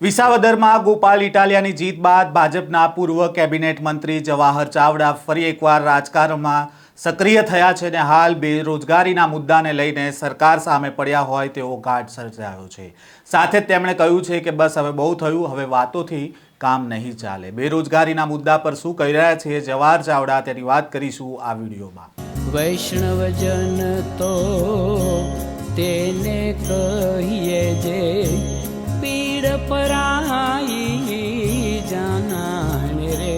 વિસાવદરમાં ગોપાલ ઇટાલિયાની જીત બાદ ભાજપના પૂર્વ કેબિનેટ મંત્રી જવાહર ચાવડા ફરી એકવાર રાજકારણમાં સક્રિય થયા છે અને હાલ બેરોજગારીના મુદ્દાને લઈને સરકાર સામે પડ્યા હોય તેવો ઘાટ સર્જાયો છે। સાથે જ તેમણે કહ્યું છે કે બસ હવે બહુ થયું, હવે વાતોથી કામ નહીં ચાલે। બેરોજગારીના મુદ્દા પર શું કહી રહ્યા છે જવાહર ચાવડા તેની વાત કરીશું આ વિડીયોમાં। વૈષ્ણવજન તો તેને કહીએ જે પીડ પરાઈ જાનાને રે।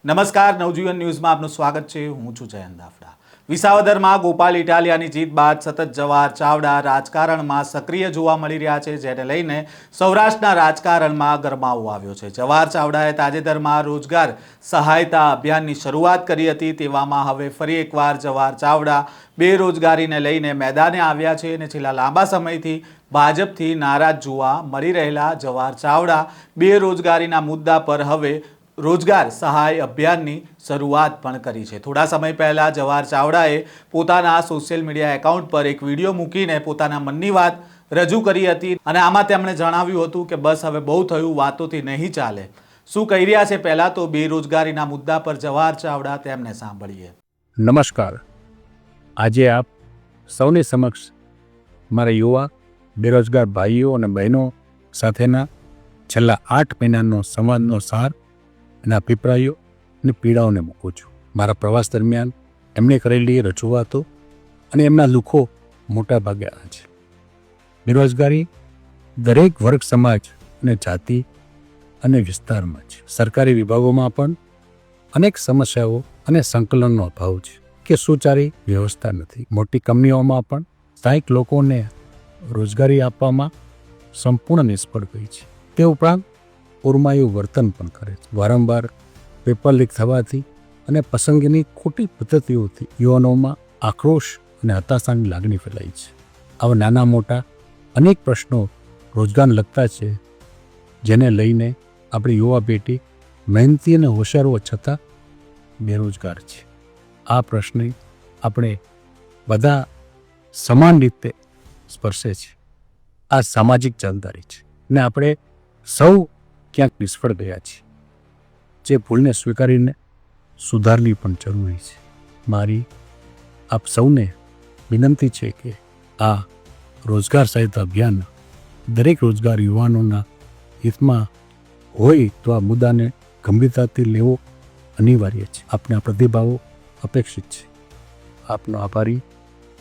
નમસ્કાર, નવજીવન ન્યૂઝમાં આપનું સ્વાગત છે। હું છું જયંત દાફડા। વિસાવદરમાં ગોપાલ ઇટાલિયાની જીત બાદ સતત જવાહર ચાવડા રાજકારણમાં સક્રિય જોવા મળી રહ્યા છે, જેને લઈને સૌરાષ્ટ્રના રાજકારણમાં ગરમાવો આવ્યો છે। જવાહર ચાવડાએ તાજેતરમાં રોજગાર સહાયતા અભિયાનની શરૂઆત કરી હતી, તેવામાં હવે ફરી એકવાર જવાહર ચાવડા બેરોજગારીને લઈને મેદાને આવ્યા છે અને છેલ્લા લાંબા સમયથી ભાજપથી નારાજ જોવા મળી રહેલા જવાહર ચાવડા બેરોજગારીના મુદ્દા પર હવે રોજગાર સહાય અભિયાનની શરૂઆત પણ કરી છે। થોડા સમય પહેલાં જવાહર ચાવડાએ પોતાના સોશિયલ મીડિયા એકાઉન્ટ પર એક વિડીયો મૂકીને પોતાના મનની વાત રજૂ કરી હતી અને આમાં તેમણે જણાવ્યું હતું કે બસ હવે બહુ થયું, વાતોથી નહીં ચાલે। શું કહી રહ્યા છે પહેલાં તો બેરોજગારીના મુદ્દા પર જવાહર ચાવડા, તેમને સાંભળીએ। નમસ્કાર, આજે આપ સૌની સમક્ષ મારા યુવા બેરોજગાર ભાઈઓ અને બહેનો સાથેના છેલ્લા 8 મહિનાનો સંવાદનો સાર અને અભિપ્રાયો અને પીડાઓને મૂકું છું। મારા પ્રવાસ દરમિયાન એમણે કરેલી રજૂઆતો અને એમના દુઃખો મોટા ભાગે આ છે। બેરોજગારી દરેક વર્ગ, સમાજ અને જાતિ અને વિસ્તારમાં છે। સરકારી વિભાગોમાં પણ અનેક સમસ્યાઓ અને સંકલનનો અભાવ છે કે સુચારી વ્યવસ્થા નથી। મોટી કંપનીઓમાં પણ સ્થાનિક લોકોને રોજગારી આપવામાં સંપૂર્ણ નિષ્ફળ ગઈ છે। તે ઉપરાંત ઓરમાયું વર્તન પણ કરે છે। વારંવાર પેપર લીક થવાથી અને પસંદગીની ખોટી પદ્ધતિઓથી યુવાનોમાં આક્રોશ અને હતાશાની લાગણી ફેલાઈ છે। આવા નાના મોટા અનેક પ્રશ્નો રોજગારને લગતા છે, જેને લઈને આપણી યુવા પેઢી મહેનતી અને હોશિયાર હોવા છતાં બેરોજગાર છે। આ પ્રશ્ને આપણે બધા સમાન રીતે સ્પર્શે છે। આ સામાજિક જવાબદારી છે ને આપણે સૌ ક્યાંક નિષ્ફળ ગયા છીએ, જે ભૂલને સ્વીકારીને સુધારવી પણ જરૂરી છે। મારી આપ સૌને વિનંતી છે કે આ રોજગાર સહાયતા અભિયાન દરેક રોજગાર યુવાનોના હિતમાં હોય તો આ મુદ્દાને ગંભીરતાથી લેવો અનિવાર્ય છે। આપના પ્રતિભાવો અપેક્ષિત છે। આપનો આભારી,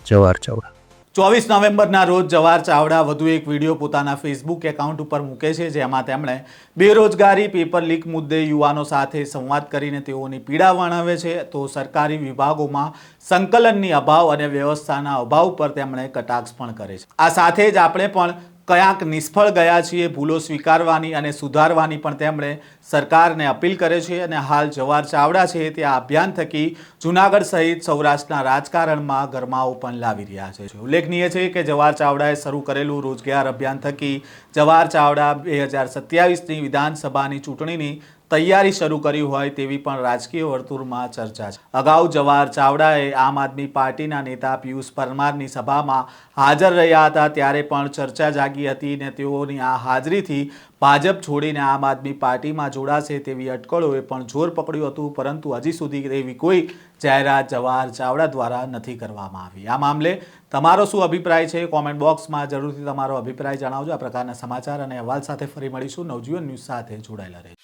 જવાહર ચાવડા। 24 નવેમ્બરના રોજ જવાહર ચાવડા વધુ એક વિડીયો પોતાના ફેસબુક એકાઉન્ટ ઉપર મૂકે છે, જેમાં તેમણે બેરોજગારી, પેપર લીક મુદ્દે યુવાનો સાથે સંવાદ કરીને તેઓની પીડા વર્ણવે છે। તો સરકારી વિભાગોમાં સંકલનની અભાવ અને વ્યવસ્થાના અભાવ પર તેમણે કટાક્ષ પણ કરે છે। આ સાથે જ આપણે પણ ક્યાંક નિષ્ફળ ગયા છીએ, ભૂલો સ્વીકારવાની અને સુધારવાની પણ તેમણે સરકારને અપીલ કરે છે। અને હાલ જવાહર ચાવડા છે તે આ અભિયાન થકી જૂનાગઢ સહિત સૌરાષ્ટ્રના રાજકારણમાં ગરમાવો પણ લાવી રહ્યા છે। ઉલ્લેખનીય છે કે જવાહર ચાવડાએ શરૂ કરેલું રોજગાર અભિયાન થકી જવાહર ચાવડા 2027ની વિધાનસભાની ચૂંટણીની તૈયારી શરૂ કરી હોય તેવી પણ રાજકીય વર્તુળમાં ચર્ચા છે। અગાઉ જવાહર ચાવડાએ આમ આદમી પાર્ટીના નેતા પિયુષ પરમારની સભામાં હાજર રહ્યા હતા, ત્યારે પણ ચર્ચા જાગી હતી અને તેઓની આ હાજરીથી ભાજપ છોડીને આમ આદમી પાર્ટીમાં જોડાશે તેવી અટકળોએ પણ જોર પકડ્યું હતું, પરંતુ હજી સુધી એવી કોઈ જાહેરાત જવાહર ચાવડા દ્વારા નથી કરવામાં આવી। આ મામલે તમારો શું અભિપ્રાય છે? કોમેન્ટ બોક્સમાં જરૂરથી તમારો અભિપ્રાય જણાવજો। આ પ્રકારના સમાચાર અને અહેવાલ સાથે ફરી મળીશું। નવજીવન ન્યૂઝ સાથે જોડાયેલા રહેજો।